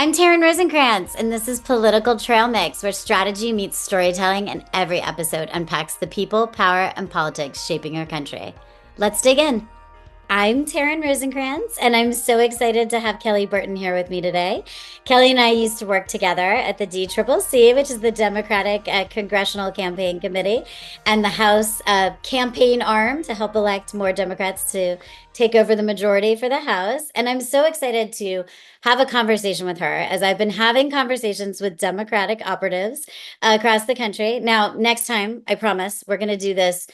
I'm Taryn Rosenkrantz, and this is Political TrailMix, where strategy meets storytelling, and every episode unpacks the people, power, and politics shaping our country. Let's dig in. I'm Taryn Rosenkrantz, and I'm so excited to have Kelly Burton here with me today. Kelly and I used to work together at the DCCC, which is the Democratic Congressional Campaign Committee, and the House campaign arm to help elect more Democrats to take over the majority for the House. And I'm so excited to have a conversation with her, as I've been having conversations with Democratic operatives across the country. Now, next time, I promise, we're going to do this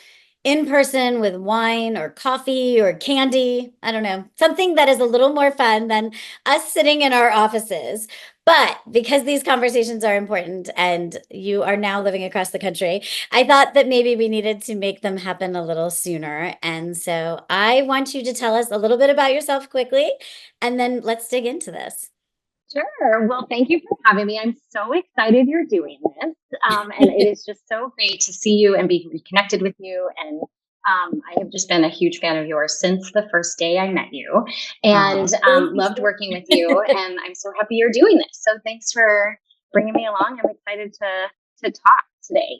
in person with wine or coffee or candy. I don't know, something that is a little more fun than us sitting in our offices. But because these conversations are important and you are now living across the country, I thought that maybe we needed to make them happen a little sooner. And so I want you to tell us a little bit about yourself quickly, and then let's dig into this. Sure. Well, thank you for having me. I'm so excited you're doing this. And it is just so great to see you and be reconnected with you. And I have just been a huge fan of yours since the first day I met you, and loved working with you. And I'm so happy you're doing this. So thanks for bringing me along. I'm excited to talk today.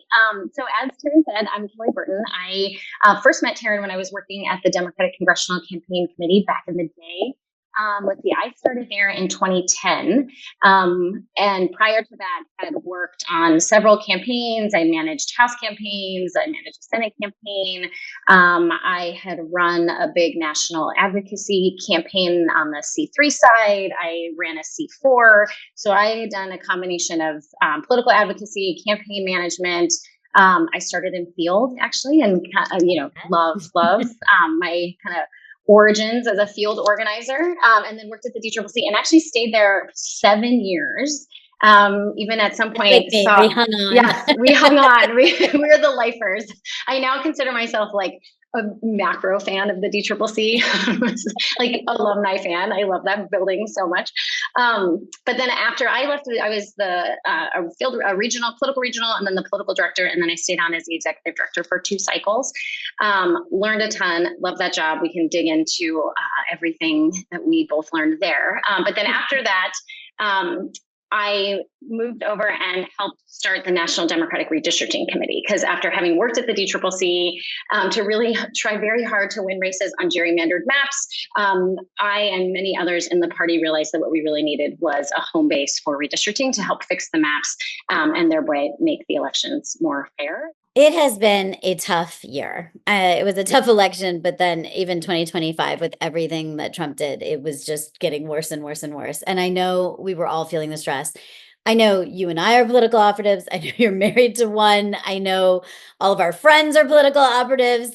So as Taryn said, I'm Kelly Burton. I first met Taryn when I was working at the Democratic Congressional Campaign Committee back in the day. I started there in 2010. And prior to that, I had worked on several campaigns. I managed House campaigns. I managed a Senate campaign. I had run a big national advocacy campaign on the C3 side. I ran a C4. So I had done a combination of political advocacy, campaign management. I started in field, actually, and, love my kind of origins as a field organizer, and then worked at the DCCC and actually stayed there 7 years. Even at some point, we hung on. Yes, we hung on. We're the lifers. I now consider myself like a macro fan of the DCCC, like alumni fan. I love that building so much. But then after I left, I was the political regional, and then the political director, and then I stayed on as the executive director for 2 cycles. Learned a ton. Love that job. We can dig into everything that we both learned there. But then after that, I moved over and helped start the National Democratic Redistricting Committee, because after having worked at the DCCC to really try very hard to win races on gerrymandered maps, I and many others in the party realized that what we really needed was a home base for redistricting to help fix the maps and thereby make the elections more fair. It has been a tough year. It was a tough election, but then even 2025, with everything that Trump did, it was just getting worse and worse and worse. And I know we were all feeling the stress. I know you and I are political operatives. I know you're married to one. I know all of our friends are political operatives.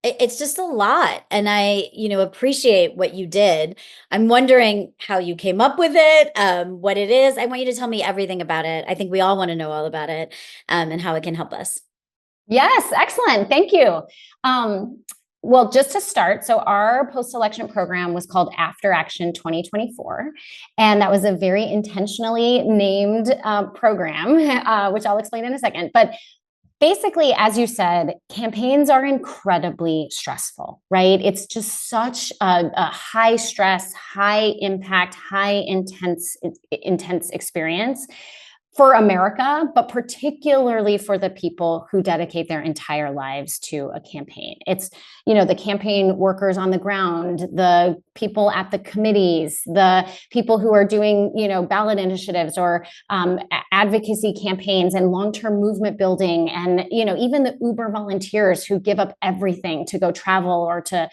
It's just a lot. And I, appreciate what you did. I'm wondering how you came up with it, what it is. I want you to tell me everything about it. I think we all want to know all about it, and how it can help us. Yes, excellent. Thank you. Well, just to start, so our post-election program was called After Action 2024, and that was a very intentionally named program, which I'll explain in a second. But basically, as you said, campaigns are incredibly stressful, right? It's just such a high stress, high impact, high intense experience for America, but particularly for the people who dedicate their entire lives to a campaign. It's, the campaign workers on the ground, the people at the committees, the people who are doing, ballot initiatives or advocacy campaigns and long-term movement building, and, even the Uber volunteers who give up everything to go travel or to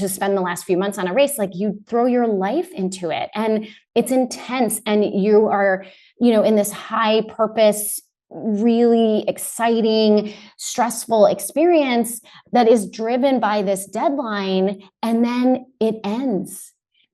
spend the last few months on a race. Like, you throw your life into it, and it's intense, and you are, in this high purpose, really exciting, stressful experience that is driven by this deadline, and then it ends.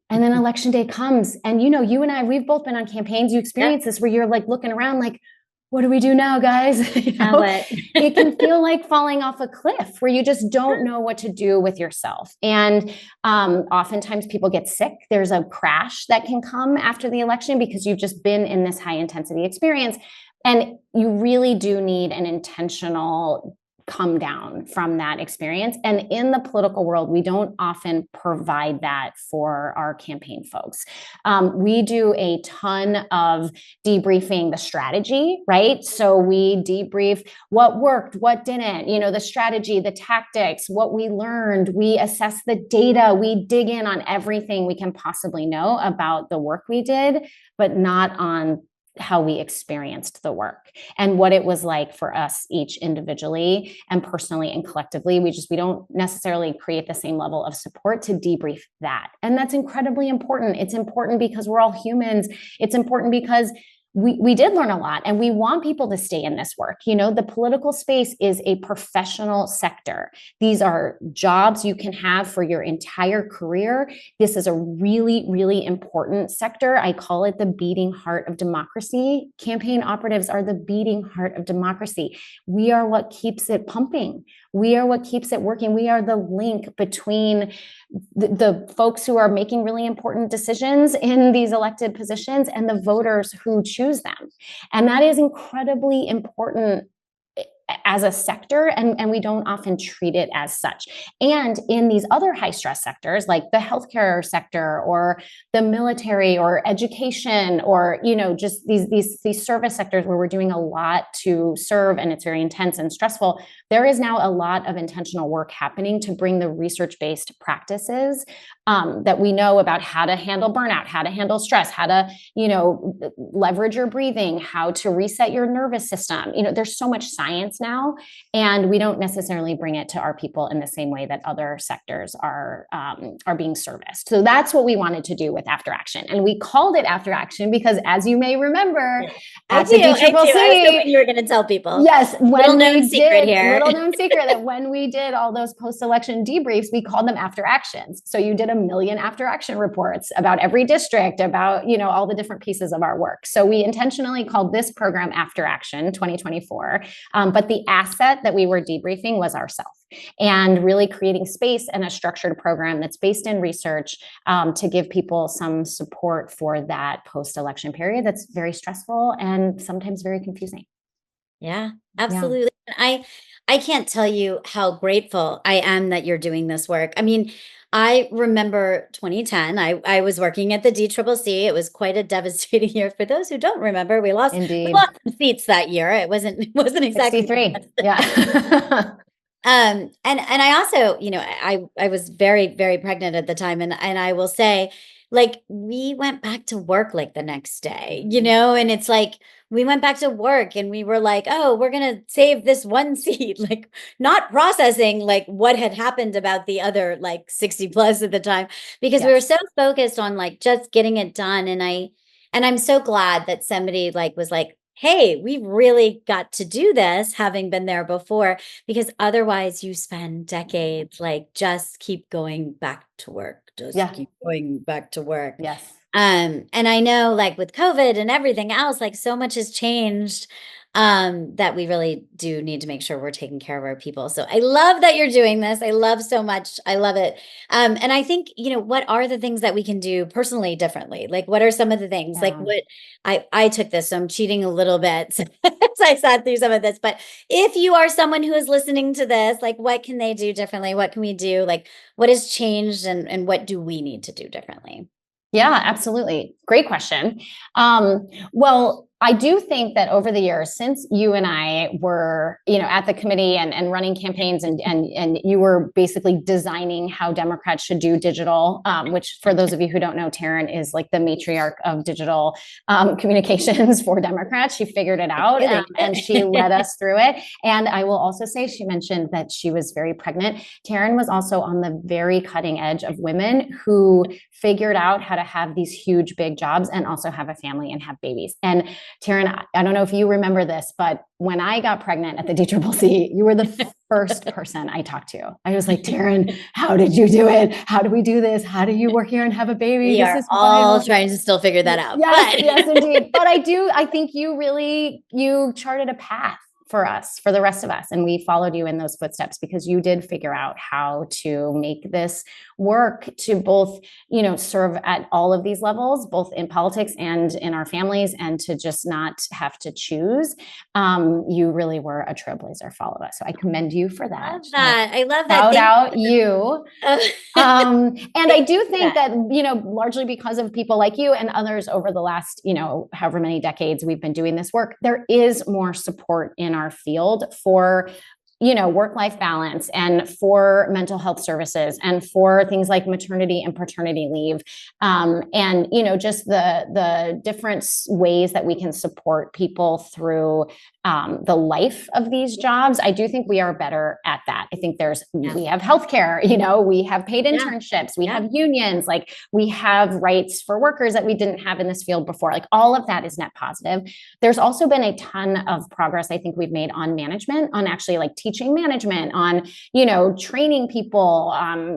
And then election day comes, and you and I, we've both been on campaigns. You experience this where you're like looking around like, what do we do now, guys? It can feel like falling off a cliff where you just don't know what to do with yourself. And oftentimes people get sick. There's a crash that can come after the election because you've just been in this high intensity experience. And you really do need an intentional come down from that experience. And in the political world, we don't often provide that for our campaign folks. We do a ton of debriefing the strategy, right? So we debrief what worked, what didn't, the strategy, the tactics, what we learned. We assess the data. We dig in on everything we can possibly know about the work we did, but not on how we experienced the work and what it was like for us each individually and personally and collectively. We don't necessarily create the same level of support to debrief that. And that's incredibly important. It's important because we're all humans. It's important because we did learn a lot, and we want people to stay in this work. The political space is a professional sector. These are jobs you can have for your entire career. This is a really, really important sector. I call it the beating heart of democracy. Campaign operatives are the beating heart of democracy. We are what keeps it pumping. We are what keeps it working. We are the link between the folks who are making really important decisions in these elected positions and the voters who choose them. And that is incredibly important as a sector, and we don't often treat it as such. And in these other high stress sectors, like the healthcare sector or the military or education, or just these service sectors where we're doing a lot to serve and it's very intense and stressful, there is now a lot of intentional work happening to bring the research-based practices that we know about how to handle burnout, how to handle stress, how to leverage your breathing, how to reset your nervous system. There's so much science now, and we don't necessarily bring it to our people in the same way that other sectors are being serviced. So that's what we wanted to do with After Action, and we called it After Action because, as you may remember, at the DCCC, I was hoping you were going to tell people. Yes, little known secret that when we did all those post-election debriefs, we called them After Actions. So you did 1 million After Action reports about every district, about all the different pieces of our work. So we intentionally called this program After Action 2024, but the asset that we were debriefing was ourselves, and really creating space and a structured program that's based in research to give people some support for that post-election period that's very stressful and sometimes very confusing. Yeah, absolutely. Yeah. I can't tell you how grateful I am that you're doing this work. I mean, I remember 2010, I was working at the DCCC. It was quite a devastating year. For those who don't remember, we lost some seats that year. It wasn't exactly 63. Yeah. And I also, I was very, very pregnant at the time. And I will say, like, we went back to work like the next day, and it's like, we went back to work and we were like, oh, we're going to save this one seat, like not processing like what had happened about the other like 60 plus at the time, because we were so focused on like just getting it done. And I'm so glad that somebody like was like, hey, we really got to do this, having been there before, because otherwise you spend decades like just keep going back to work. Keep going back to work. Yes. And I know like with COVID and everything else, like so much has changed that we really do need to make sure we're taking care of our people. So I love that you're doing this. I love so much. I love it. And I think, what are the things that we can do personally differently? Like, what are some of the things like what I took this, so I'm cheating a little bit as I sat through some of this, but if you are someone who is listening to this, like what can they do differently? What can we do? Like what has changed and what do we need to do differently? Yeah, absolutely. Great question. Well, I do think that over the years, since you and I were, at the committee and running campaigns and you were basically designing how Democrats should do digital, which for those of you who don't know, Taryn is like the matriarch of digital communications for Democrats. She figured it out and she led us through it. And I will also say, she mentioned that she was very pregnant. Taryn was also on the very cutting edge of women who figured out how to have these huge, big jobs and also have a family and have babies. And Taryn, I don't know if you remember this, but when I got pregnant at the DCCC, you were the first person I talked to. I was like, Taryn, how did you do it? How do we do this? How do you work here and have a baby? We are all trying to still figure that out. Yes, indeed. But I think you charted a path for us, for the rest of us. And we followed you in those footsteps because you did figure out how to make this work to both, serve at all of these levels, both in politics and in our families, and to just not have to choose. You really were a trailblazer for all of us. So I commend you for that. I love that. I love that. Shout out you. And I do think that, largely because of people like you and others over the last, however many decades we've been doing this work, there is more support in our field for work-life balance and for mental health services and for things like maternity and paternity leave. And, just the different ways that we can support people through the life of these jobs. I do think we are better at that. I think we have healthcare, we have paid internships, we have unions, like we have rights for workers that we didn't have in this field before. Like all of that is net positive. There's also been a ton of progress I think we've made on management, on actually like teaching management, on, training people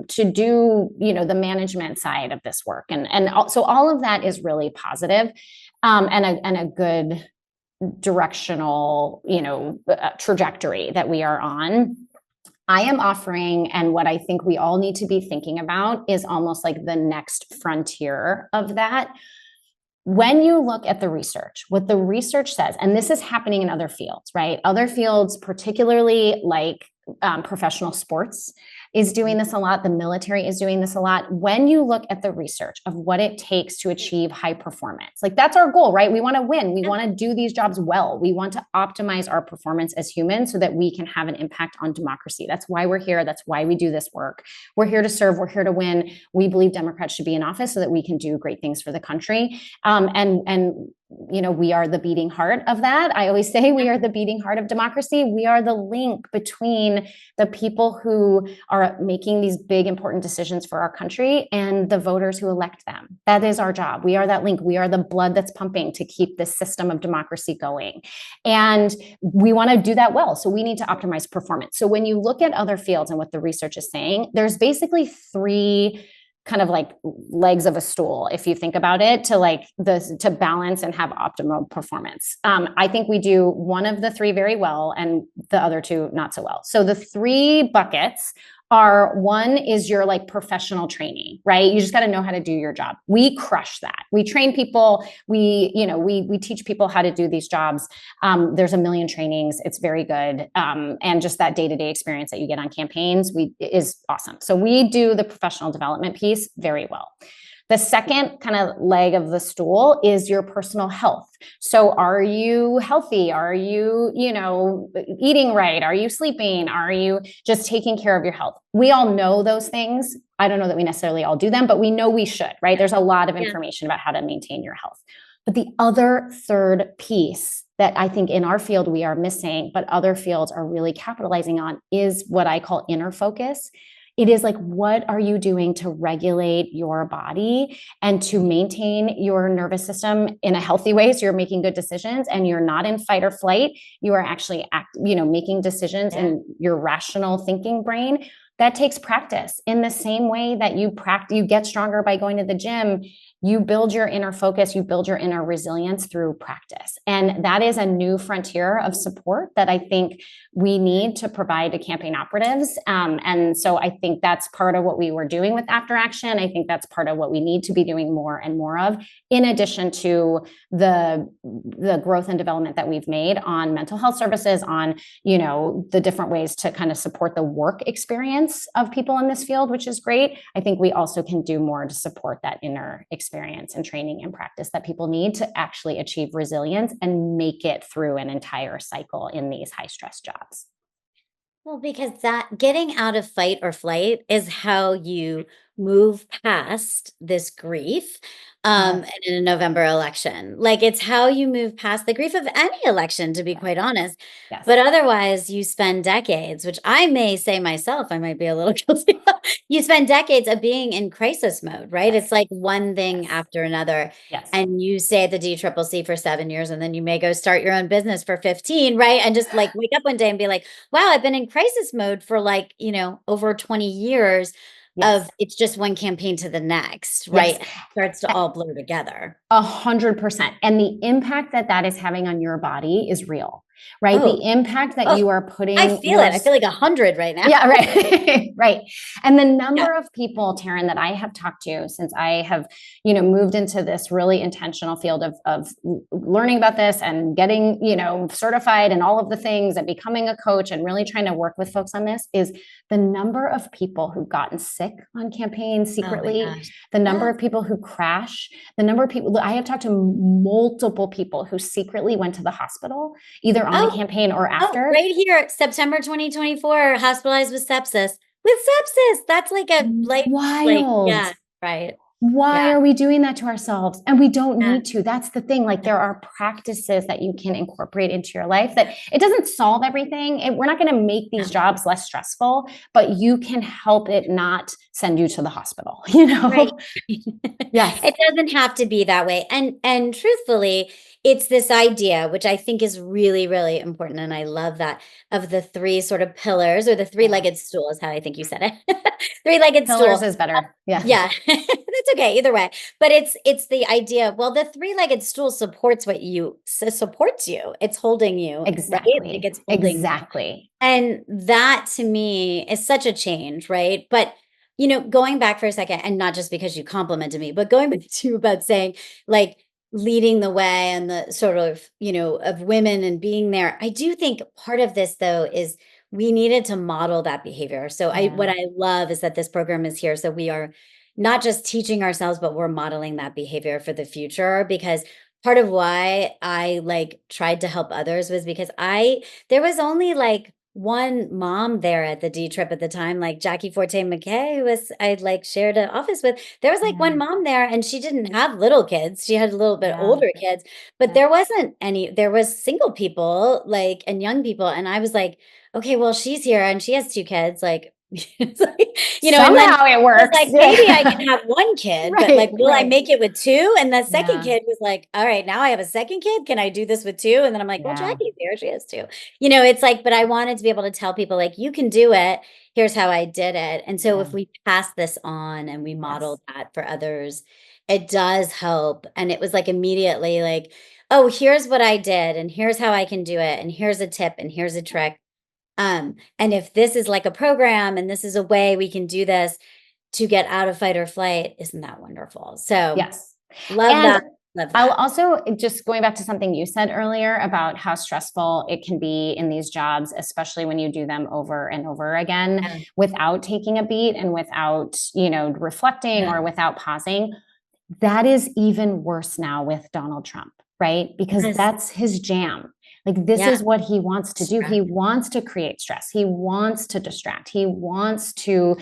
to do, the management side of this work. And so all of that is really positive, and a good directional, trajectory that we are on. I am offering, and what I think we all need to be thinking about is almost like the next frontier of that. When you look at the research, what the research says, and this is happening in other fields, right? Other fields, particularly like professional sports, is doing this a lot. The military is doing this a lot. When you look at the research of what it takes to achieve high performance, like that's our goal, right? We want to win. We want to do these jobs well. We want to optimize our performance as humans so that we can have an impact on democracy. That's why we're here. That's why we do this work. We're here to serve. We're here to win. We believe Democrats should be in office so that we can do great things for the country. We are the beating heart of that. I always say we are the beating heart of democracy. We are the link between the people who are making these big, important decisions for our country and the voters who elect them. That is our job. We are that link. We are the blood that's pumping to keep this system of democracy going. And we want to do that well. So we need to optimize performance. So when you look at other fields and what the research is saying, there's basically three kind of like legs of a stool, if you think about it, to balance and have optimal performance. I think we do one of the three very well and the other two not so well. So the three buckets are, one is your like professional training, right? You just got to know how to do your job. We crush that. We train people. We teach people how to do these jobs. There's a million trainings. It's very good. And just that day-to-day experience that you get on campaigns is awesome. So we do the professional development piece very well. The second kind of leg of the stool is your personal health. So are you healthy? Are you, eating right? Are you sleeping? Are you just taking care of your health? We all know those things. I don't know that we necessarily all do them, but we know we should, right? There's a lot of information about how to maintain your health. But the other third piece that I think in our field we are missing, but other fields are really capitalizing on, is what I call inner focus. It is like, what are you doing to regulate your body and to maintain your nervous system in a healthy way so you're making good decisions and you're not in fight or flight. You are actually making decisions in your rational thinking brain. That takes practice. In the same way that you get stronger by going to the gym, you build your inner focus, you build your inner resilience through practice. And that is a new frontier of support that I think we need to provide to campaign operatives. And so I think that's part of what we were doing with After Action. I think that's part of what we need to be doing more and more of, in addition to the growth and development that we've made on mental health services, on, the different ways to kind of support the work experience of people in this field, which is great. I think we also can do more to support that inner experience and training and practice that people need to actually achieve resilience and make it through an entire cycle in these high stress jobs. Well, because that getting out of fight or flight is how you move past this grief in a November election. Like, it's how you move past the grief of any election, to be quite honest. Yes. But otherwise, you spend decades, which I may say myself, I might be a little guilty. You spend decades of being in crisis mode, right? It's like one thing after another. Yes. And you stay at the DCCC for 7 years, and then you may go start your own business for 15, right? And just like wake up one day and be like, wow, I've been in crisis mode for over 20 years. Yes. Of it's just one campaign to the next, right? Yes. It starts to all blur together. 100%. And the impact that is having on your body is real. right? Oh, The impact that you are putting. I feel it. I feel like 100 right now. Yeah, right. Right. And the number Yeah. of people, Taryn, that I have talked to since I have, moved into this really intentional field of learning about this and getting, certified and all of the things and becoming a coach and really trying to work with folks on this is the number of people who've gotten sick on campaigns Oh my secretly, gosh. the number of people who crash, the number of people. I have talked to multiple people who secretly went to the hospital, either on a campaign or after. Right here, September 2024, hospitalized with sepsis. With sepsis. That's like a Wild. yeah, right. Why Yeah. are we doing that to ourselves? And we don't Yeah. need to. That's the thing. Like, there are practices that you can incorporate into your life that it doesn't solve everything. We're not going to make these jobs less stressful, but you can help it not send you to the hospital, Right. Yes. It doesn't have to be that way. And truthfully, it's this idea, which I think is really, really important. And I love that, of the three sort of pillars, or the three-legged stool is how I think you said it. Three-legged Pillars stool. is better. Yeah. Yeah. That's okay. Either way. But it's the idea. Well, the three-legged stool supports supports you. It's holding you. Right? Exactly. Like it's holding you. Exactly. And that to me is such a change, right? But going back for a second, and not just because you complimented me, but going back to about saying, like, leading the way and the sort of, of women and being there. I do think part of this, though, is we needed to model that behavior. So what I love is that this program is here. So we are not just teaching ourselves, but we're modeling that behavior for the future, because part of why I tried to help others was because there was only one mom there at the D trip at the time, like Jackie Forte McKay, who I shared an office with. There was one mom there, and she didn't have little kids. She had a little bit older kids, but there wasn't there was single people, and young people. And I was like, okay, well, she's here and she has two kids. It's Somehow it works. Maybe I can have one kid, but will I right. make it with two? And the second kid was like, all right, now I have a second kid. Can I do this with two? And then I'm like, well, Jackie's here. She has two. It's but I wanted to be able to tell people, you can do it. Here's how I did it. And so if we pass this on and we model that for others, it does help. And it was immediately oh, here's what I did, and here's how I can do it, and here's a tip, and here's a trick. And if this is a program, and this is a way we can do this to get out of fight or flight, isn't that wonderful? So yes, love that. Love that. I'll also, just going back to something you said earlier about how stressful it can be in these jobs, especially when you do them over and over again without taking a beat and without, reflecting or without pausing. That is even worse now with Donald Trump, right? Because that's his jam. This is what he wants to do. He wants to create stress. He wants to distract. He wants to,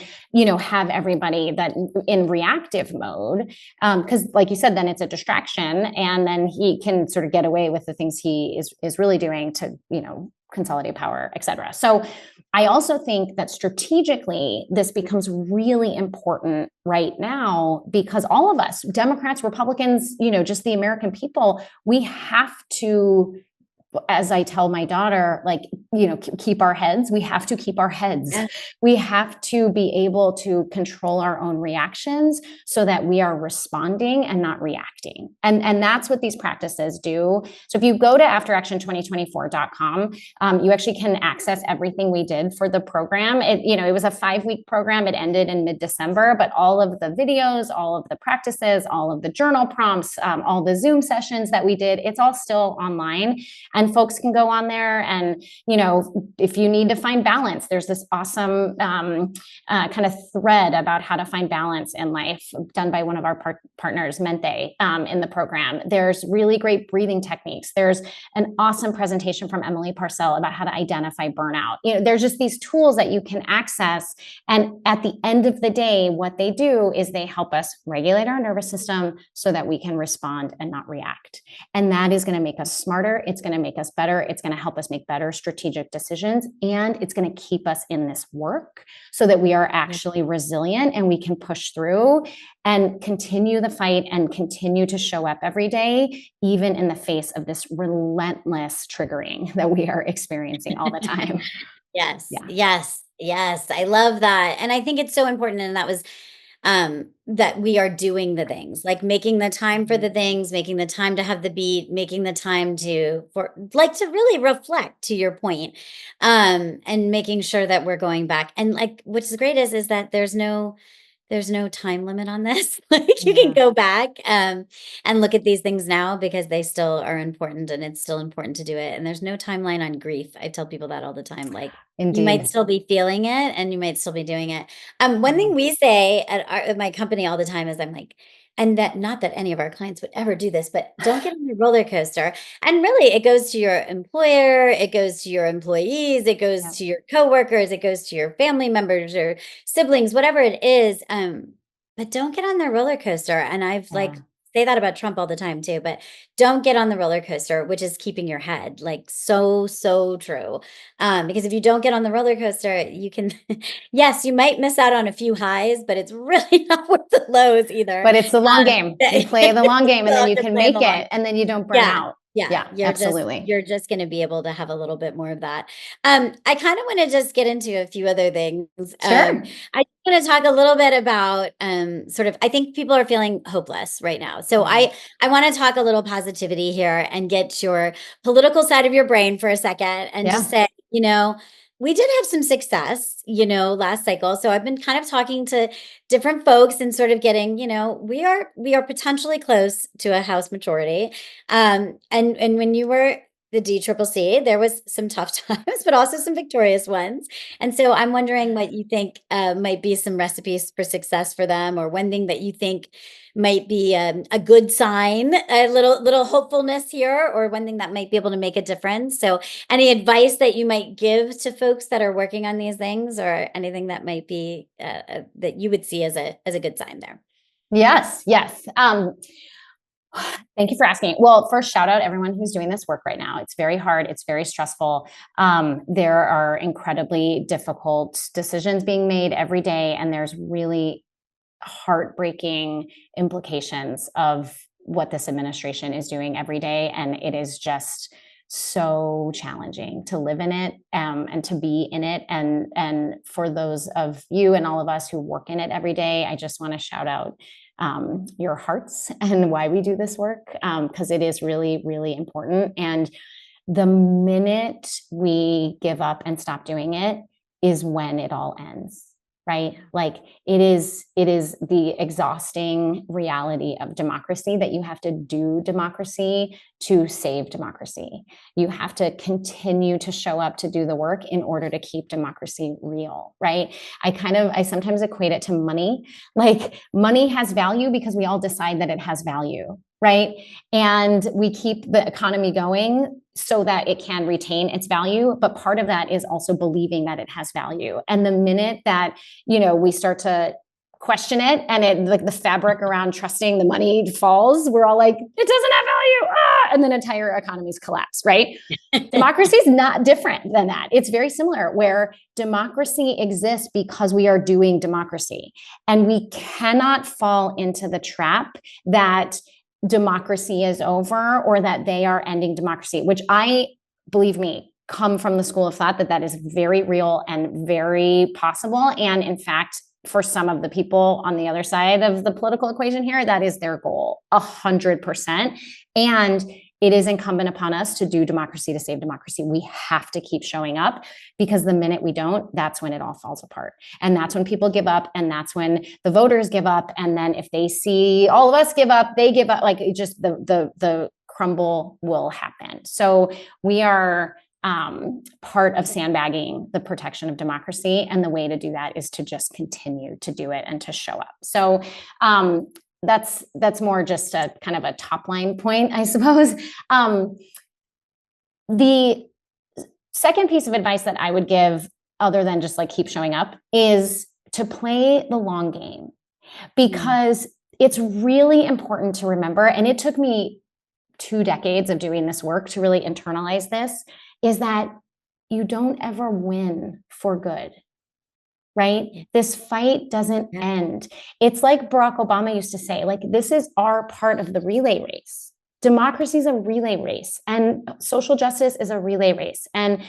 have everybody that in reactive mode. Because like you said, then it's a distraction, and then he can sort of get away with the things he is really doing to, consolidate power, et cetera. So I also think that strategically, this becomes really important right now, because all of us, Democrats, Republicans, just the American people, we have to, as I tell my daughter, keep our heads. We have to keep our heads. Yeah. We have to be able to control our own reactions so that we are responding and not reacting. And that's what these practices do. So if you go to afteraction2024.com, you actually can access everything we did for the program. It was a 5-week program. It ended in mid-December, but all of the videos, all of the practices, all of the journal prompts, all the Zoom sessions that we did, it's all still online. And folks can go on there, and if you need to find balance, there's this awesome kind of thread about how to find balance in life, done by one of our partners, Mente, in the program. There's really great breathing techniques. There's an awesome presentation from Emily Parcell about how to identify burnout. There's just these tools that you can access, and at the end of the day, what they do is they help us regulate our nervous system so that we can respond and not react. And that is going to make us smarter. It's going to make us better. It's going to help us make better strategic decisions. And it's going to keep us in this work so that we are actually resilient and we can push through and continue the fight and continue to show up every day, even in the face of this relentless triggering that we are experiencing all the time. Yes. I love that. And I think it's so important. And that was that we are doing the things, like making the time for the things, making the time to have the beat, making the time to really reflect, to your point, and making sure that we're going back. And like, what's great is that there's no time limit on this. Like you can go back and look at these things now because they still are important and it's still important to do it. And there's no timeline on grief. I tell people that all the time. Like you might still be feeling it and you might still be doing it. One thing we say at my company all the time is I'm like, and that not that any of our clients would ever do this, but don't get on the roller coaster. And really, it goes to your employer, it goes to your employees, it goes to your coworkers, it goes to your family members or siblings, whatever it is. But don't get on the roller coaster. And I've like say that about Trump all the time too, but don't get on the roller coaster, which is keeping your head. Like so true. Because if you don't get on the roller coaster, you can, yes, you might miss out on a few highs, but it's really not worth the lows either. But it's the long game. You play the long game and then you can make it and then you don't burn out. Yeah, absolutely. You're just going to be able to have a little bit more of that. I kind of want to just get into a few other things. Sure. I want to talk a little bit about sort of, I think people are feeling hopeless right now. So I want to talk a little positivity here and get your political side of your brain for a second and just say, we did have some success, last cycle. So I've been kind of talking to different folks and sort of getting, we are potentially close to a House majority. And when you were the DCCC, there was some tough times, but also some victorious ones. And so I'm wondering what you think might be some recipes for success for them, or one thing that you think might be a good sign, a little hopefulness here, or one thing that might be able to make a difference. So any advice that you might give to folks that are working on these things, or anything that might be that you would see as a good sign there? Yes. Thank you for asking. Well, first, shout out everyone who's doing this work right now. It's very hard. It's very stressful. There are incredibly difficult decisions being made every day, and there's really heartbreaking implications of what this administration is doing every day. And it is just so challenging to live in it and to be in it. And for those of you and all of us who work in it every day, I just want to shout out your hearts and why we do this work, because it is really, really important. And the minute we give up and stop doing it is when it all ends. Right? Like it is the exhausting reality of democracy that you have to do democracy to save democracy. You have to continue to show up to do the work in order to keep democracy real, right? I sometimes equate it to money. Like money has value because we all decide that it has value, right? And we keep the economy going so that it can retain its value. But part of that is also believing that it has value. And the minute that, we start to question it and it like the fabric around trusting the money falls, we're all like, it doesn't have value. And then entire economies collapse, right? Democracy is not different than that. It's very similar, where democracy exists because we are doing democracy. And we cannot fall into the trap that democracy is over or that they are ending democracy, which believe me, come from the school of thought that is very real and very possible. And in fact, for some of the people on the other side of the political equation here, that is their goal, 100%. And it is incumbent upon us to do democracy to save democracy. We have to keep showing up, because the minute we don't, that's when it all falls apart. And that's when people give up. And that's when the voters give up. And then if they see all of us give up, they give up. Like it just the crumble will happen. So we are part of sandbagging the protection of democracy. And the way to do that is to just continue to do it and to show up. So that's more just a kind of a top line point, I suppose. The second piece of advice that I would give, other than just like keep showing up, is to play the long game, because it's really important to remember. And it took me 2 decades of doing this work to really internalize this, is that you don't ever win for good. Right? This fight doesn't end. It's like Barack Obama used to say, like, this is our part of the relay race. democracy is a relay race, and social justice is a relay race, and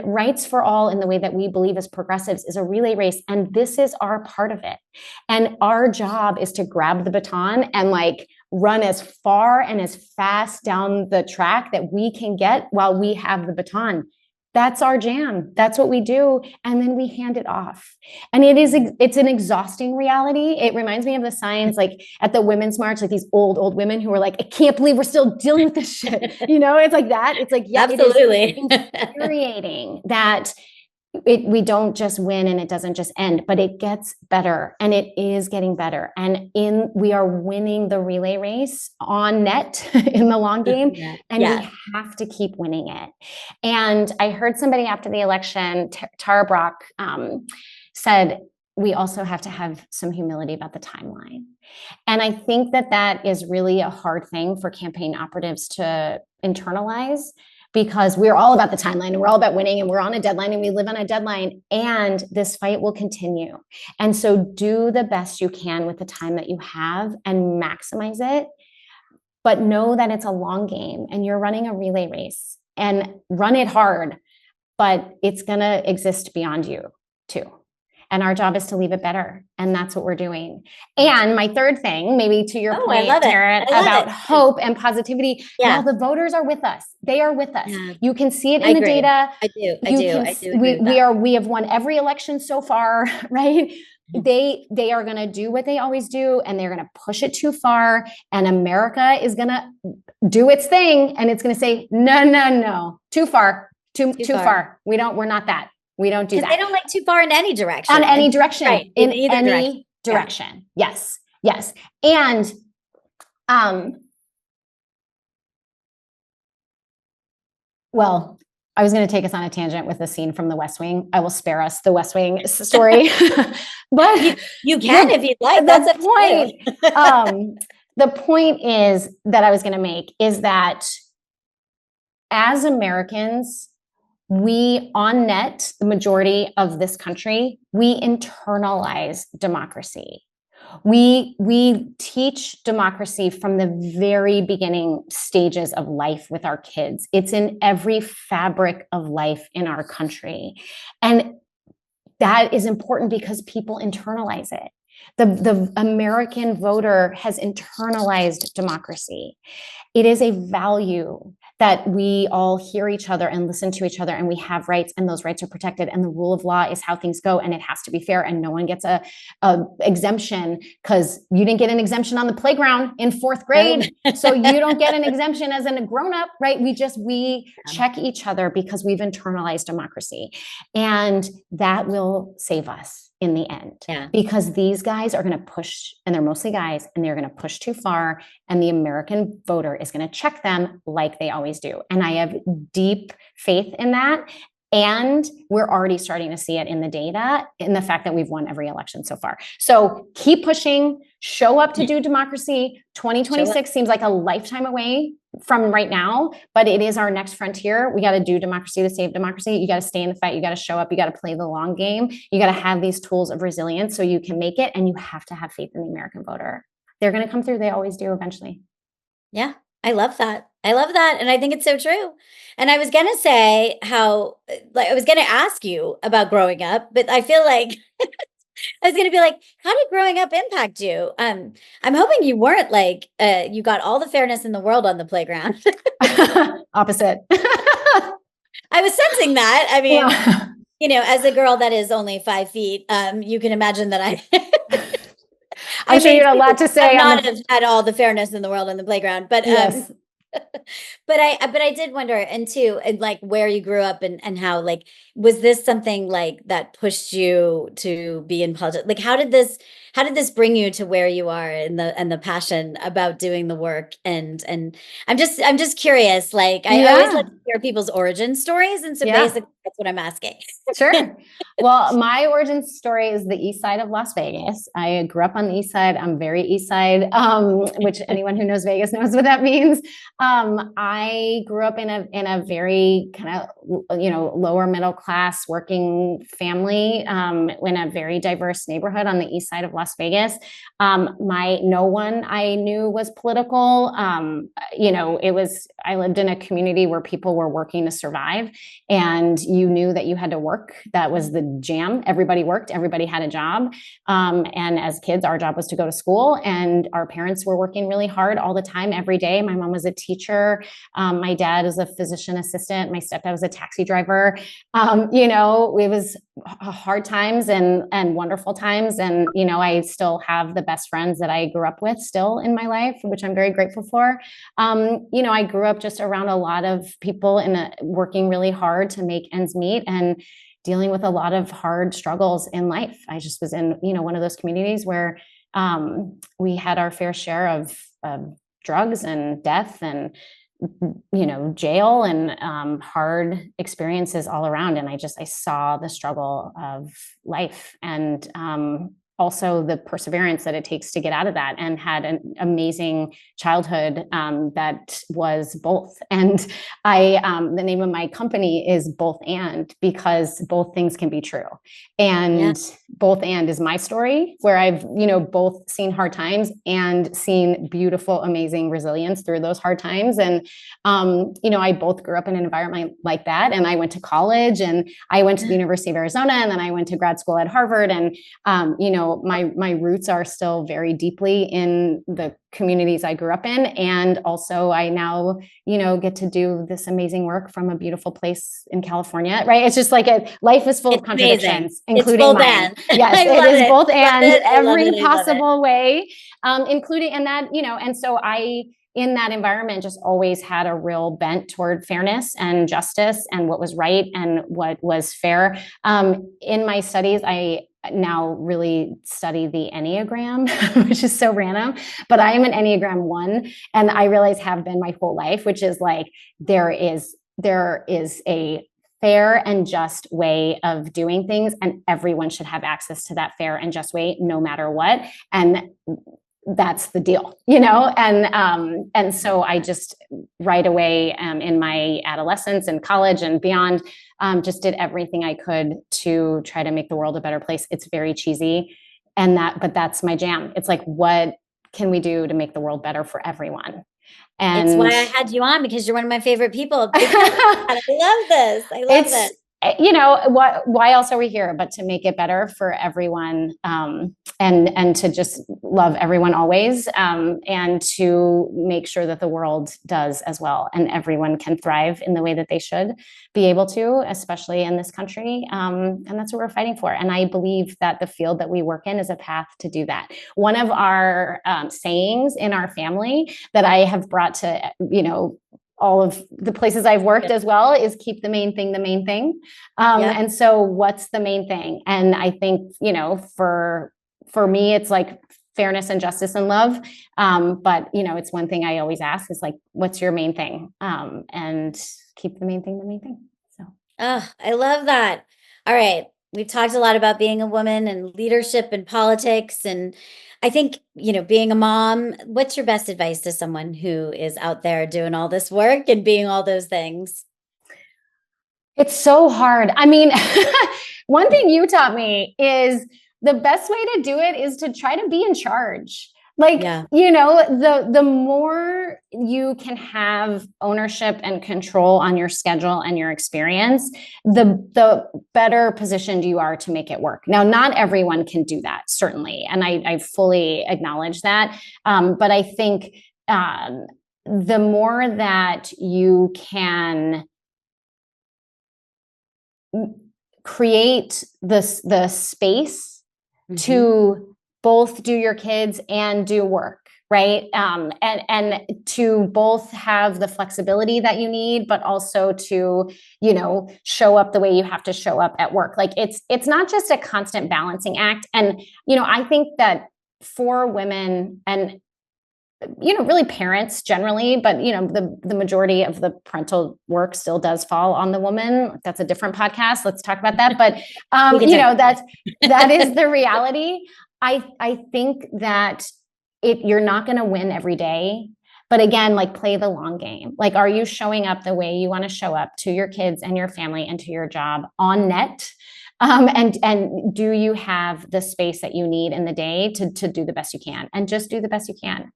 rights for all in the way that we believe as progressives is a relay race. And this is our part of it. And our job is to grab the baton and like run as far and as fast down the track that we can get while we have the baton. That's our jam. That's what we do. And then we hand it off. And it's an exhausting reality. It reminds me of the signs like at the Women's March, like these old women who are like, I can't believe we're still dealing with this shit. It's like that. It's like, yeah, absolutely. It is infuriating that we don't just win and it doesn't just end, but it gets better, and it is getting better. And we are winning the relay race on net in the long game, and we have to keep winning it. And I heard somebody after the election, Tara Brock, said, we also have to have some humility about the timeline. And I think that is really a hard thing for campaign operatives to internalize, because we're all about the timeline and we're all about winning and we're on a deadline and we live on a deadline, and this fight will continue. And so do the best you can with the time that you have and maximize it, but know that it's a long game and you're running a relay race, and run it hard, but it's going to exist beyond you too. And our job is to leave it better. And that's what we're doing. And my third thing, maybe to your point, Taryn, about hope and positivity. Yeah. Well, the voters are with us. They are with us. Yeah. You can see it in the data. I do. We have won every election so far, right? They are going to do what they always do, and they're going to push it too far. And America is going to do its thing. And it's going to say, no, too far, too far. We're not that. We don't do that. They don't like too far in any direction. On any direction. Right. In any direction. Yeah. Yes. And well, I was going to take us on a tangent with the scene from The West Wing. I will spare us the West Wing story. But you can if you'd like. That's a point. The point is that I was going to make is that as Americans, we on net, the majority of this country, we internalize democracy. We teach democracy from the very beginning stages of life with our kids. It's in every fabric of life in our country. And that is important because people internalize it. The American voter has internalized democracy. It is a value that we all hear each other and listen to each other, and we have rights, and those rights are protected, and the rule of law is how things go, and it has to be fair, and no one gets a exemption because you didn't get an exemption on the playground in 4th grade, so you don't get an exemption as a grown-up, right? We check each other because we've internalized democracy, and that will save us in the end. Yeah. Because these guys are going to push, and they're mostly guys, and they're going to push too far, and the American voter is going to check them like they always do. And I have deep faith in that. And we're already starting to see it in the data, in the fact that we've won every election so far. So keep pushing, show up to do democracy. 2026 seems like a lifetime away from right now, but it is our next frontier. We got to do democracy to save democracy. You got to stay in the fight. You got to show up. You got to play the long game. You got to have these tools of resilience so you can make it. And you have to have faith in the American voter. They're going to come through. They always do eventually. Yeah. I love that. And I think it's so true. And I was going to say I was going to ask you about growing up, but I feel like I was going to be like, how did growing up impact you? I'm hoping you weren't like, you got all the fairness in the world on the playground. Opposite. I was sensing that. I mean, as a girl that is only 5 feet, you can imagine that I'm sure you had a lot to say. Not have had all the fairness in the world on the playground, but yes. But I did wonder, and like where you grew up and how, like, was this something like that pushed you to be in politics? Like, how did this bring you to where you are and the passion about doing the work? And I'm just curious. Like, I always like to hear people's origin stories, and so basically that's what I'm asking. Sure. Well, my origin story is the east side of Las Vegas. I grew up on the east side. I'm very east side, which anyone who knows Vegas knows what that means. I grew up in a very kind of, lower middle class working family, in a very diverse neighborhood on the east side of Las Vegas. No one I knew was political. I lived in a community where people were working to survive, and you knew that you had to work. That was the jam. Everybody worked, everybody had a job. And as kids, our job was to go to school, and our parents were working really hard all the time, every day. My mom was a teacher. My dad is a physician assistant. My stepdad was a taxi driver. It was hard times and wonderful times. And, I still have the best friends that I grew up with still in my life, which I'm very grateful for. I grew up just around a lot of people working really hard to make ends meet and dealing with a lot of hard struggles in life. I just was in, one of those communities where we had our fair share of drugs and death and jail and hard experiences all around. And I saw the struggle of life and also the perseverance that it takes to get out of that, and had an amazing childhood that was both. And the name of my company is Both And, because both things can be true. And Both And is my story, where I've, both seen hard times and seen beautiful, amazing resilience through those hard times. And, I both grew up in an environment like that. And I went to college, and I went to the University of Arizona, and then I went to grad school at Harvard. And, my roots are still very deeply in the communities I grew up in. And also I now, get to do this amazing work from a beautiful place in California, right? It's just like life is full of contradictions, including mine. Yes, it is both and every possible way, including, and that, and so in that environment, just always had a real bent toward fairness and justice and what was right and what was fair. In my studies, I now really study the Enneagram, which is so random, but I am an Enneagram 1, and I realize have been my whole life, which is like, there is a fair and just way of doing things, and everyone should have access to that fair and just way, no matter what. And that's the deal, and so I just right away in my adolescence and college and beyond, just did everything I could to try to make the world a better place. It's very cheesy, but that's my jam. It's like, what can we do to make the world better for everyone? And it's why I had you on, because you're one of my favorite people. I love this. I love this. Why else are we here but to make it better for everyone, and to just love everyone always, and to make sure that the world does as well, and everyone can thrive in the way that they should be able to, especially in this country. And that's what we're fighting for. And I believe that the field that we work in is a path to do that. One of our sayings in our family that I have brought to, all of the places I've worked as well, is keep the main thing the main thing. And so what's the main thing? And I think, for me, it's like fairness and justice and love. But, it's one thing I always ask is like, what's your main thing? And keep the main thing the main thing. So. Oh, I love that. All right. We've talked a lot about being a woman and leadership and politics. And I think, being a mom, what's your best advice to someone who is out there doing all this work and being all those things? It's so hard. I mean, one thing you taught me is the best way to do it is to try to be in charge. Like, the more you can have ownership and control on your schedule and your experience, the better positioned you are to make it work. Now, not everyone can do that, certainly. And I fully acknowledge that. But I think the more that you can create the space to both do your kids and do work, right? And to both have the flexibility that you need, but also to, show up the way you have to show up at work. Like it's not just a constant balancing act. And, I think that for women and, really parents generally, but, the majority of the parental work still does fall on the woman. That's a different podcast. Let's talk about that. But, that is the reality. I think that you're not going to win every day, but again, like play the long game. Like, are you showing up the way you want to show up to your kids and your family and to your job on net? And do you have the space that you need in the day to do the best you can, and just do the best you can.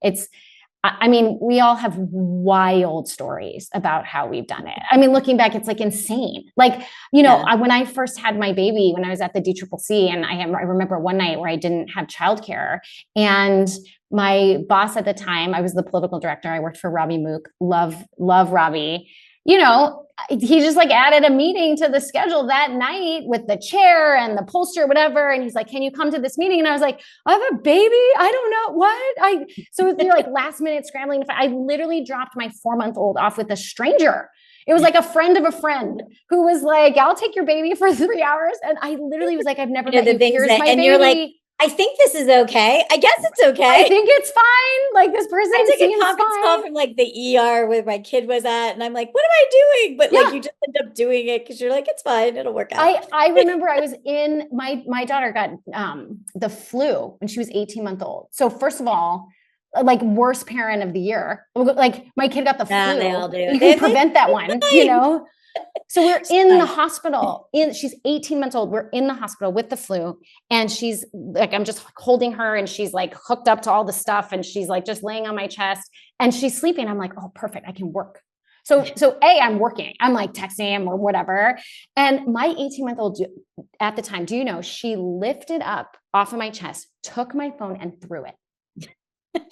I mean, we all have wild stories about how we've done it. I mean, looking back, it's like insane. Like, when I first had my baby, when I was at the DCCC, and I remember one night where I didn't have childcare, and my boss at the time, I was the political director. I worked for Robbie Mook. Love Robbie. He just like added a meeting to the schedule that night with the chair and the pollster, whatever. And he's like, can you come to this meeting? And I was like, I have a baby. I don't know what so they're like last minute scrambling. I literally dropped my 4-month-old off with a stranger. It was like a friend of a friend who was like, I'll take your baby for 3 hours. And I literally was like, I've never met you. Here's my baby. You're like, I think this is okay. I guess it's okay. I think it's fine. Like this person I took a conference call from like the ER where my kid was at, and I'm like, what am I doing? But like you just end up doing it because you're like, it's fine. It'll work out. I remember I was in my daughter got the flu when she was 18 months old. So first of all, like worst parent of the year. Like my kid got the flu. They all do. You can prevent that one, So we're in the hospital. She's 18 months old. We're in the hospital with the flu, and she's like, I'm just holding her, and she's like hooked up to all the stuff, and she's like just laying on my chest, and she's sleeping. I'm like, oh, perfect, I can work. So I'm working. I'm like texting him or whatever. And my 18-month-old at the time, do you know, she lifted up off of my chest, took my phone and threw it.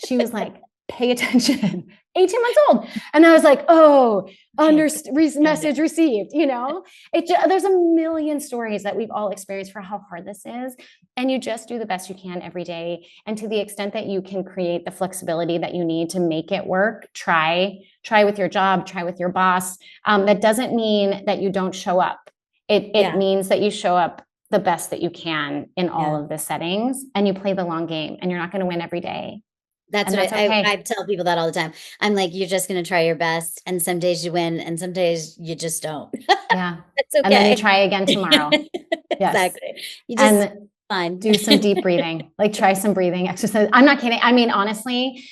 She was like, pay attention. 18 months old. And I was like, oh, message received, there's a million stories that we've all experienced for how hard this is. And you just do the best you can every day. And to the extent that you can create the flexibility that you need to make it work, try with your job, try with your boss. That doesn't mean that you don't show up. It means that you show up the best that you can in all of the settings, and you play the long game, and you're not going to win every day. That's what I tell people that all the time. I'm like, you're just going to try your best. And some days you win and some days you just don't. Yeah. That's okay. And then you try again tomorrow. Yes. Exactly. You just fine. Do some deep breathing, like try some breathing exercise. I'm not kidding. I mean, honestly,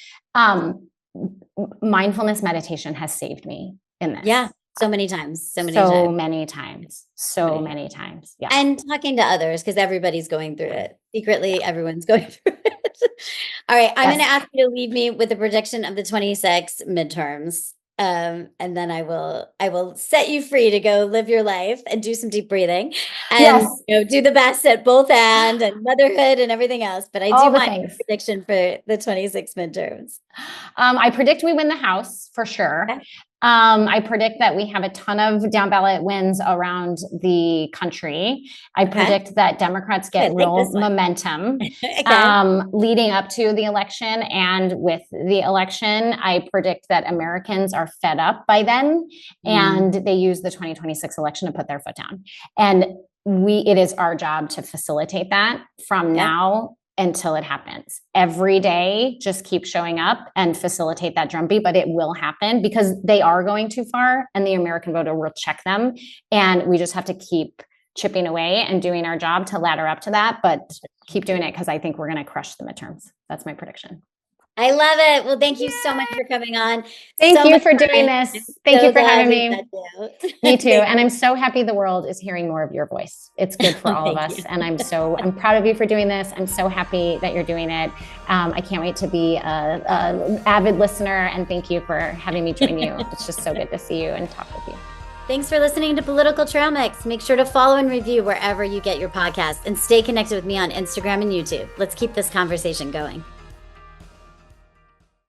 mindfulness meditation has saved me in this. Yeah. So many times. So many times. Yeah. And talking to others, because everybody's going through it. Secretly, everyone's going through it. All right. I'm going to ask you to leave me with a prediction of the 26 midterms. And then I will set you free to go live your life and do some deep breathing and do the best at both and motherhood and everything else. But I do want a prediction for the 26 midterms. I predict we win the House for sure. Okay. I predict that we have a ton of down ballot wins around the country. I predict that Democrats get real momentum leading up to the election. And with the election, I predict that Americans are fed up by then and they use the 2026 election to put their foot down. And it is our job to facilitate that from now until it happens. Every day, just keep showing up and facilitate that drumbeat, but it will happen because they are going too far and the American voter will check them. And we just have to keep chipping away and doing our job to ladder up to that, but keep doing it because I think we're going to crush the midterms. That's my prediction. I love it. Well, thank you so much for coming on. Thank you for doing this. Thank you for having me. Me too. And I'm so happy the world is hearing more of your voice. It's good for all of us. And I'm proud of you for doing this. I'm so happy that you're doing it. I can't wait to be a avid listener, and thank you for having me join you. It's just so good to see you and talk with you. Thanks for listening to Political TrailMix. Make sure to follow and review wherever you get your podcasts, and stay connected with me on Instagram and YouTube. Let's keep this conversation going.